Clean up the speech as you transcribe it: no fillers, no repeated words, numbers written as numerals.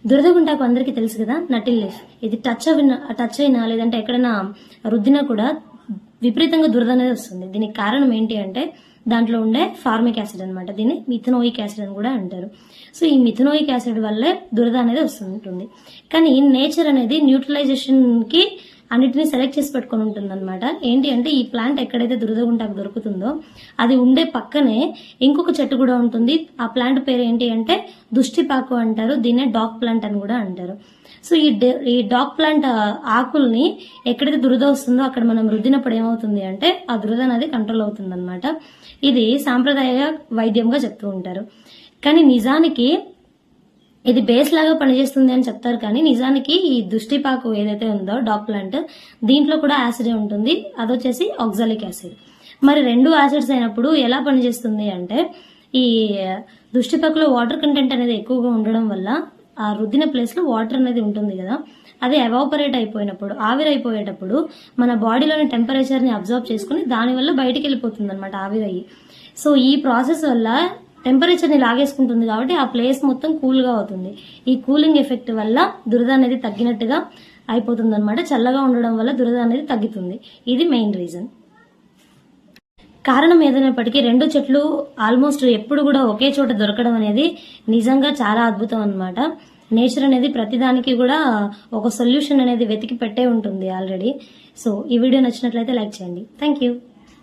దురదగుంటాకు అందరికీ తెలుసు కదా, నటిల్ లీఫ్. ఇది టచ్ అయినా లేదంటే ఎక్కడైనా రుద్దినా కూడా విపరీతంగా దురద అనేది వస్తుంది. దీనికి కారణం ఏంటి అంటే దాంట్లో ఉండే ఫార్మిక్ యాసిడ్ అనమాట. దీన్ని మిథనోయిక్ యాసిడ్ అని కూడా అంటారు. సో ఈ మిథనోయిక్ యాసిడ్ వల్లే దురద అనేది వస్తుంటుంది. కానీ నేచర్ అనేది న్యూట్రలైజేషన్ కి అన్నిటిని సెలెక్ట్ చేసి పెట్టుకుని ఉంటుంది అనమాట. ఏంటి అంటే ఈ ప్లాంట్ ఎక్కడైతే దురదగుంటాకు దొరుకుతుందో అది ఉండే పక్కనే ఇంకొక చెట్టు కూడా ఉంటుంది. ఆ ప్లాంట్ పేరు ఏంటి అంటే దుష్టిపాకు అంటారు. దీన్నే డాగ్ ప్లాంట్ అని కూడా అంటారు. సో ఈ డాగ్ ప్లాంట్ ఆకుల్ని ఎక్కడైతే దురద వస్తుందో అక్కడ మనం రుద్దినప్పుడు ఏమవుతుంది అంటే ఆ దురద అనేది కంట్రోల్ అవుతుంది అనమాట. ఇది సాంప్రదాయ వైద్యంగా చెప్తూ ఉంటారు. కానీ నిజానికి ఇది బేస్ లాగా పనిచేస్తుంది అని చెప్తారు. కానీ నిజానికి ఈ దుష్టిపాకు ఏదైతే ఉందో డాగ్ ప్లాంట్, దీంట్లో కూడా యాసిడే ఉంటుంది. అదొచ్చేసి ఆక్సాలిక్ యాసిడ్. మరి రెండు యాసిడ్స్ అయినప్పుడు ఎలా పనిచేస్తుంది అంటే ఈ దుష్టిపాకులో వాటర్ కంటెంట్ అనేది ఎక్కువగా ఉండడం వల్ల ఆ రుద్దిన ప్లేస్ లో వాటర్ అనేది ఉంటుంది కదా, అది ఎవాపరేట్ అయిపోయినప్పుడు, ఆవిరైపోయేటప్పుడు మన బాడీలోని టెంపరేచర్ ని అబ్జర్వ్ చేసుకుని దానివల్ల బయటికి వెళ్ళిపోతుంది అనమాట ఆవిరయ్యి. సో ఈ ప్రాసెస్ వల్ల టెంపరేచర్ ని లాగేసుకుంటుంది కాబట్టి ఆ ప్లేస్ మొత్తం కూల్ గా అవుతుంది. ఈ కూలింగ్ ఎఫెక్ట్ వల్ల దురద అనేది తగ్గినట్టుగా అయిపోతుంది అనమాట. చల్లగా ఉండడం వల్ల దురద అనేది తగ్గుతుంది. ఇది మెయిన్ రీజన్. కారణం ఏదైనప్పటికీ రెండు చెట్లు ఆల్మోస్ట్ ఎప్పుడు కూడా ఒకే చోట దొరకడం అనేది నిజంగా చాలా అద్భుతం అనమాట. నేచర్ అనేది ప్రతిదానికి కూడా ఒక సొల్యూషన్ అనేది వెతికి పెట్టే ఉంటుంది ఆల్రెడీ. సో ఈ వీడియో నచ్చినట్లయితే లైక్ చేయండి. Thank you.